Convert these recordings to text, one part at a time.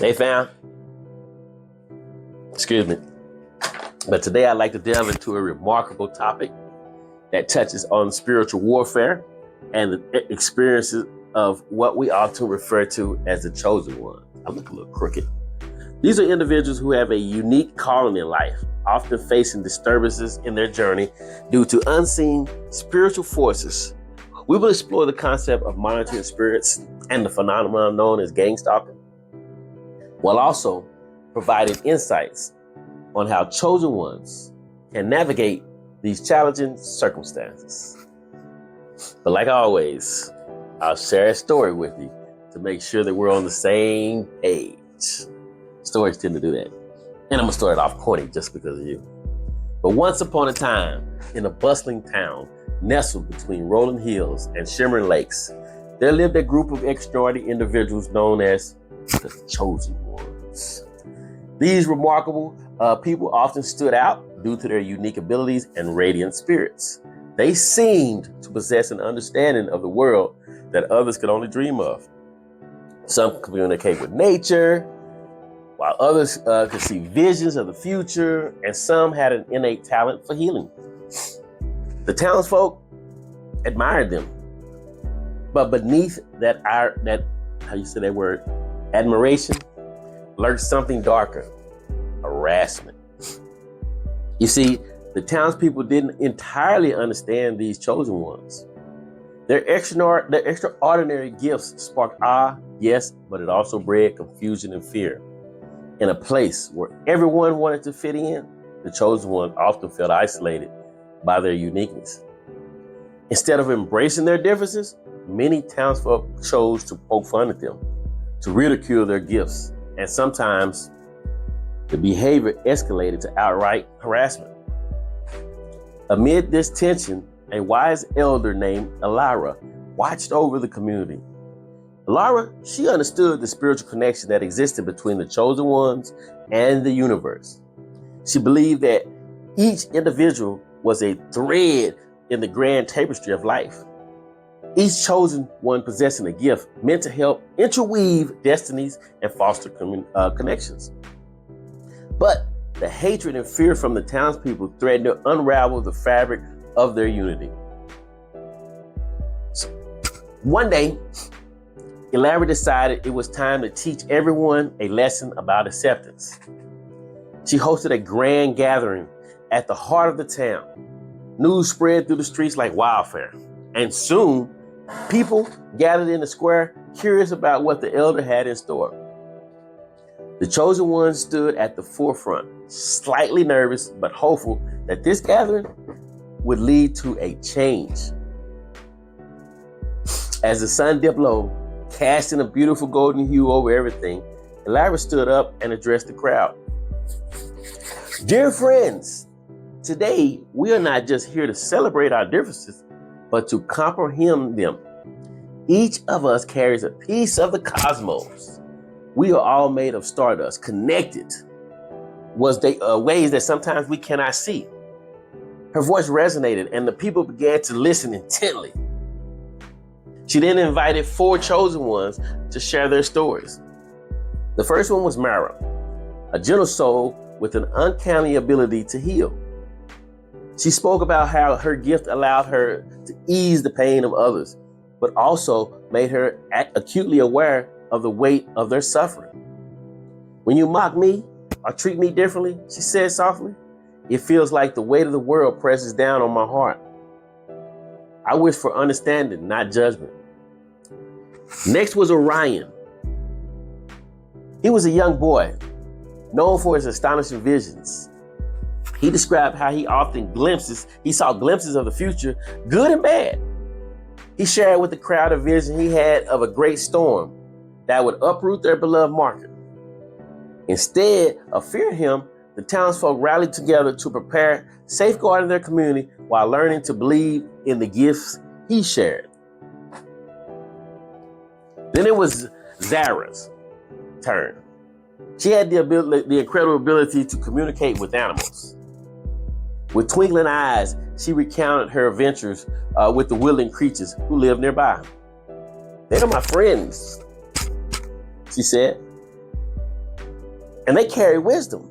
They found, excuse me, but today I'd like to delve into a remarkable topic that touches on spiritual warfare and the experiences of what we often refer to as the chosen one. I look a little crooked. These are individuals who have a unique calling in life, often facing disturbances in their journey due to unseen spiritual forces. We will explore the concept of monitoring spirits and the phenomenon known as gang stalking, while also providing insights on how chosen ones can navigate these challenging circumstances. But like always, I'll share a story with you to make sure that we're on the same page. Stories tend to do that. And I'm gonna start it off corny just because of you. But once upon a time, in a bustling town nestled between rolling hills and shimmering lakes, there lived a group of extraordinary individuals known as the chosen ones. These remarkable people often stood out due to their unique abilities and radiant spirits. They seemed to possess an understanding of the world that others could only dream of. Some could communicate with nature, while others could see visions of the future, and some had an innate talent for healing. The townsfolk admired them, but beneath that how you say that word, admiration, lurked something darker: harassment. You see, the townspeople didn't entirely understand these chosen ones. Their extraordinary gifts sparked awe, yes, but it also bred confusion and fear. In a place where everyone wanted to fit in, the chosen ones often felt isolated by their uniqueness. Instead of embracing their differences, many townsfolk chose to poke fun at them, to ridicule their gifts, and sometimes the behavior escalated to outright harassment. Amid this tension, a wise elder named Elira watched over the community. Elira, she understood the spiritual connection that existed between the chosen ones and the universe. She believed that each individual was a thread in the grand tapestry of life. Each chosen one possessing a gift meant to help interweave destinies and foster connections. But the hatred and fear from the townspeople threatened to unravel the fabric of their unity. So, one day, Elira decided it was time to teach everyone a lesson about acceptance. She hosted a grand gathering at the heart of the town. News spread through the streets like wildfire, and soon people gathered in the square, curious about what the elder had in store. The chosen ones stood at the forefront, slightly nervous but hopeful that this gathering would lead to a change. As the sun dipped low, casting a beautiful golden hue over everything, Elira stood up and addressed the crowd. Dear friends, today we are not just here to celebrate our differences, but to comprehend them. Each of us carries a piece of the cosmos. We are all made of stardust, connected ways that sometimes we cannot see. Her voice resonated and the people began to listen intently. She then invited 4 chosen ones to share their stories. The first one was Mara, a gentle soul with an uncanny ability to heal. She spoke about how her gift allowed her to ease the pain of others, but also made her acutely aware of the weight of their suffering. When you mock me or treat me differently, she said softly, it feels like the weight of the world presses down on my heart. I wish for understanding, not judgment. Next was Orion. He was a young boy, known for his astonishing visions. He described how he saw glimpses of the future, good and bad. He shared with the crowd a vision he had of a great storm that would uproot their beloved market. Instead of fearing him, the townsfolk rallied together to prepare safeguarding their community while learning to believe in the gifts he shared. Then it was Zara's turn. She had the incredible ability to communicate with animals. With twinkling eyes, she recounted her adventures with the willing creatures who lived nearby. They are my friends, she said. And they carry wisdom.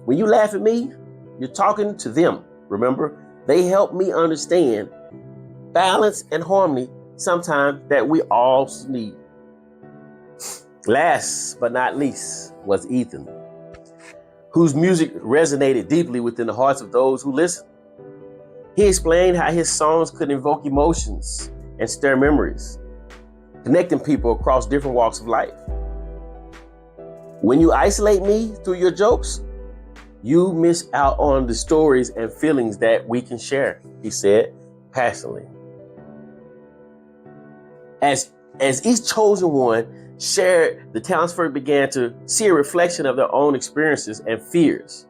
When you laugh at me, you're talking to them. Remember, they help me understand balance and harmony sometimes that we all need. Last but not least was Ethan, whose music resonated deeply within the hearts of those who listened. He explained how his songs could invoke emotions and stir memories, connecting people across different walks of life. When you isolate me through your jokes, you miss out on the stories and feelings that we can share, he said passionately. As each chosen one shared, the townsfolk began to see a reflection of their own experiences and fears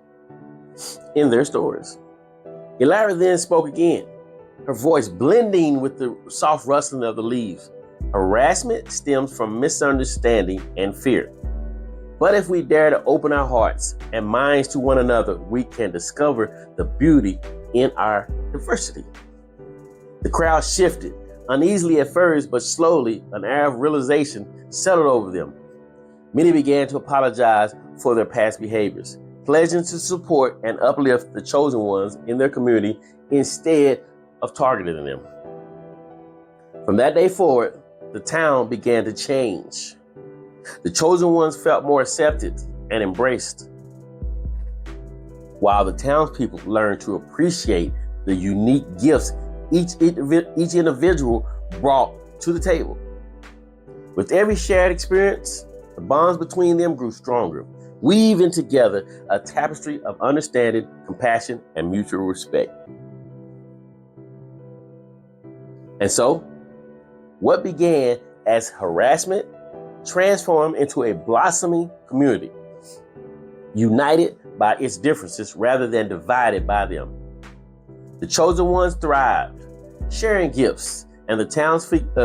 in their stories. Elara then spoke again, her voice blending with the soft rustling of the leaves. Harassment stems from misunderstanding and fear. But if we dare to open our hearts and minds to one another, we can discover the beauty in our diversity. The crowd shifted, uneasily at first, but slowly an air of realization settled over them. Many began to apologize for their past behaviors, pledging to support and uplift the chosen ones in their community instead of targeting them. From that day forward, the town began to change. The chosen ones felt more accepted and embraced, while the townspeople learned to appreciate the unique gifts each individual brought to the table. With every shared experience, the bonds between them grew stronger, weaving together a tapestry of understanding, compassion, and mutual respect. And so, what began as harassment transformed into a blossoming community, united by its differences rather than divided by them. The chosen ones thrived, sharing gifts, and the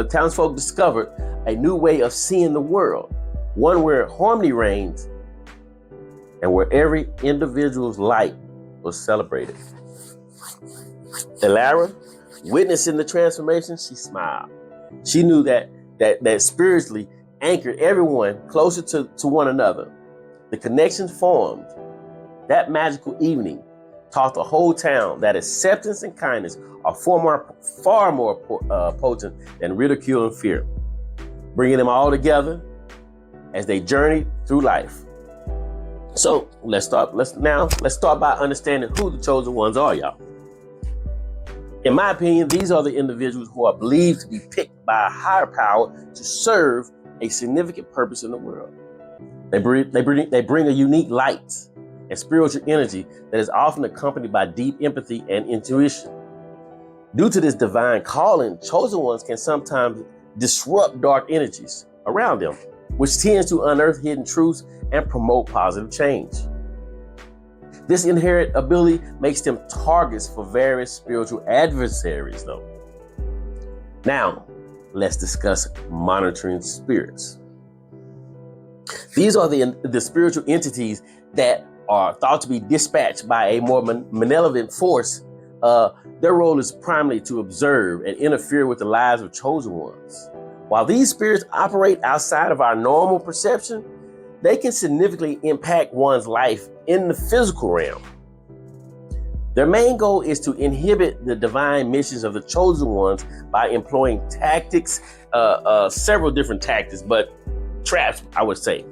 townsfolk discovered a new way of seeing the world, one where harmony reigns and where every individual's light was celebrated. Elara, witnessing the transformation, she smiled. She knew that spiritually anchored everyone closer to one another. The connection formed that magical evening taught the whole town that acceptance and kindness are far more potent than ridicule and fear, bringing them all together as they journeyed through life. So let's start by understanding who the chosen ones are, y'all. In my opinion, these are the individuals who are believed to be picked by a higher power to serve a significant purpose in the world. They bring a unique light and spiritual energy that is often accompanied by deep empathy and intuition. Due to this divine calling, chosen ones can sometimes disrupt dark energies around them, which tends to unearth hidden truths and promote positive change. This inherent ability makes them targets for various spiritual adversaries, though. Now, let's discuss monitoring spirits. These are the spiritual entities that are thought to be dispatched by a more malevolent force. Their role is primarily to observe and interfere with the lives of chosen ones. While these spirits operate outside of our normal perception, they can significantly impact one's life in the physical realm. Their main goal is to inhibit the divine missions of the chosen ones by employing tactics, several different tactics, but traps, I would say.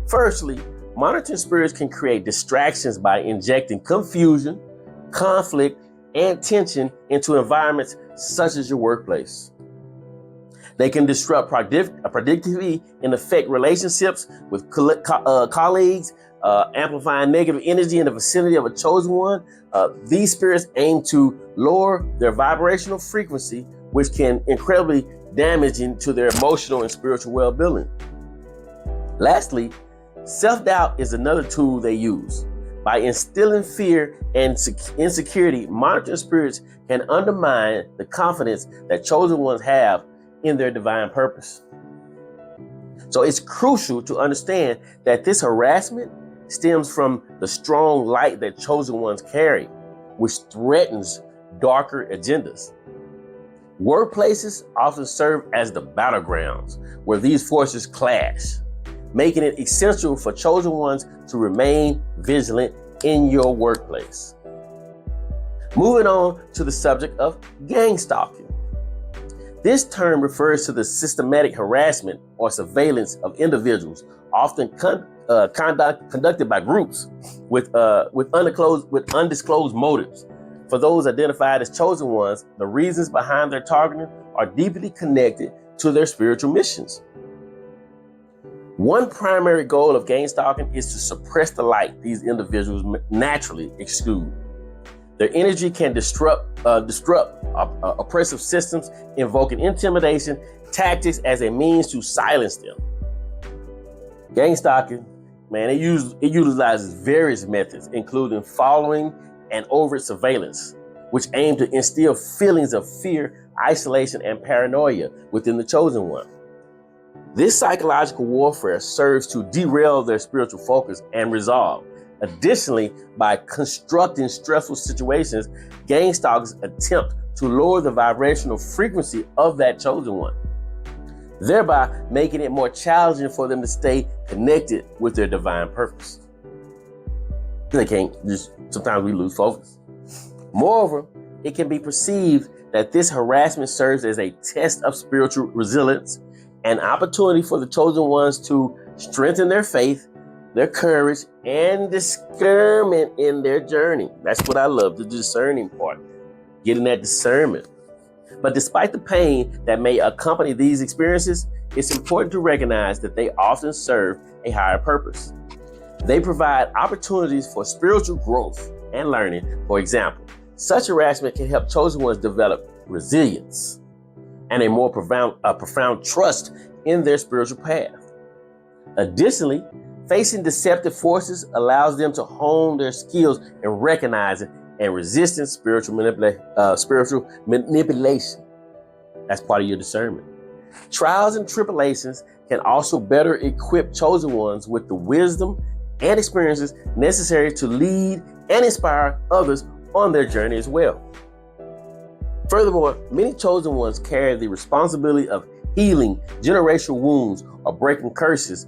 Firstly, monitoring spirits can create distractions by injecting confusion, conflict, and tension into environments such as your workplace. They can disrupt productivity and affect relationships with colleagues, amplifying negative energy in the vicinity of a chosen one. These spirits aim to lower their vibrational frequency, which can incredibly damaging to their emotional and spiritual well-being. Lastly, self-doubt is another tool they use. By instilling fear and insecurity, monitoring spirits can undermine the confidence that chosen ones have in their divine purpose. So it's crucial to understand that this harassment stems from the strong light that chosen ones carry, which threatens darker agendas. Workplaces often serve as the battlegrounds where these forces clash. making it essential for chosen ones to remain vigilant in your workplace. Moving on to the subject of gang stalking. This term refers to the systematic harassment or surveillance of individuals, often conducted by groups with undisclosed motives. For those identified as chosen ones, the reasons behind their targeting are deeply connected to their spiritual missions. One primary goal of gang stalking is to suppress the light these individuals naturally exude. Their energy can disrupt oppressive systems, invoking intimidation tactics as a means to silence them. Gang stalking, man, it utilizes various methods, including following and overt surveillance, which aim to instill feelings of fear, isolation, and paranoia within the chosen one. This psychological warfare serves to derail their spiritual focus and resolve. Additionally, by constructing stressful situations, gang stalkers attempt to lower the vibrational frequency of that chosen one, thereby making it more challenging for them to stay connected with their divine purpose. Sometimes we lose focus. Moreover, it can be perceived that this harassment serves as a test of spiritual resilience, an opportunity for the chosen ones to strengthen their faith, their courage, and discernment in their journey. That's what I love, the discerning part, getting that discernment. But despite the pain that may accompany these experiences, it's important to recognize that they often serve a higher purpose. They provide opportunities for spiritual growth and learning. For example, such harassment can help chosen ones develop resilience and a more profound trust in their spiritual path. Additionally, facing deceptive forces allows them to hone their skills in recognizing and resisting spiritual manipulation. That's part of your discernment. Trials and tribulations can also better equip chosen ones with the wisdom and experiences necessary to lead and inspire others on their journey as well. Furthermore, many chosen ones carry the responsibility of healing generational wounds or breaking curses,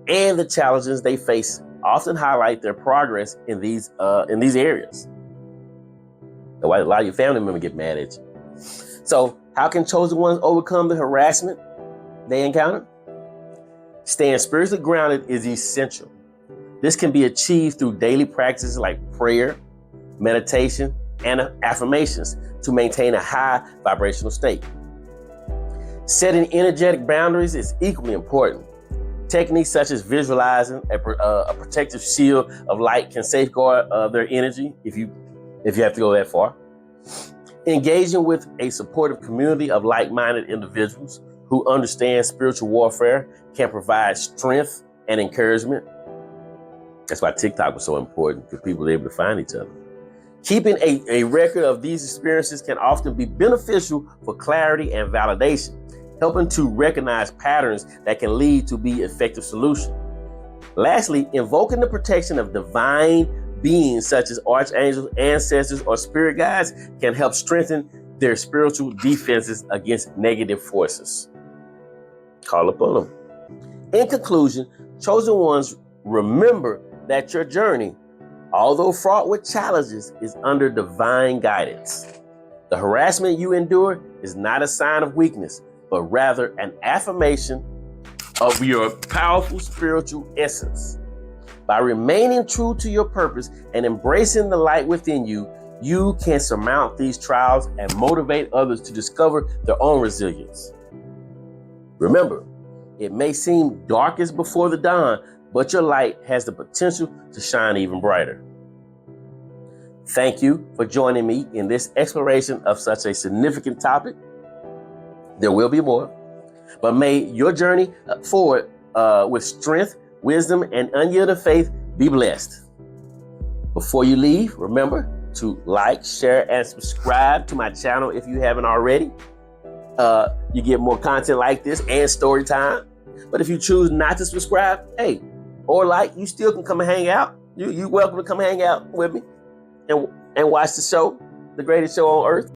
and the challenges they face often highlight their progress in these areas. That's why a lot of your family members get mad at you. So, how can chosen ones overcome the harassment they encounter? Staying spiritually grounded is essential. This can be achieved through daily practices like prayer, meditation, and affirmations to maintain a high vibrational state. Setting energetic boundaries is equally important. Techniques such as visualizing a protective shield of light can safeguard their energy if you have to go that far. Engaging with a supportive community of like-minded individuals who understand spiritual warfare can provide strength and encouragement. That's why TikTok was so important, because people are able to find each other. Keeping a record of these experiences can often be beneficial for clarity and validation, helping to recognize patterns that can lead to be effective solutions. Lastly, invoking the protection of divine beings such as archangels, ancestors, or spirit guides can help strengthen their spiritual defenses against negative forces. Call upon them. In conclusion, chosen ones, remember that your journey, although fraught with challenges, is under divine guidance. The harassment you endure is not a sign of weakness, but rather an affirmation of your powerful spiritual essence. By remaining true to your purpose and embracing the light within you, you can surmount these trials and motivate others to discover their own resilience. Remember, it may seem darkest before the dawn, but your light has the potential to shine even brighter. Thank you for joining me in this exploration of such a significant topic. There will be more, but may your journey forward with strength, wisdom, and unyielding faith be blessed. Before you leave, remember to like, share, and subscribe to my channel if you haven't already. You get more content like this and story time. But if you choose not to subscribe, or like, you still can come and hang out. You're welcome to come hang out with me and watch the show, the greatest show on earth.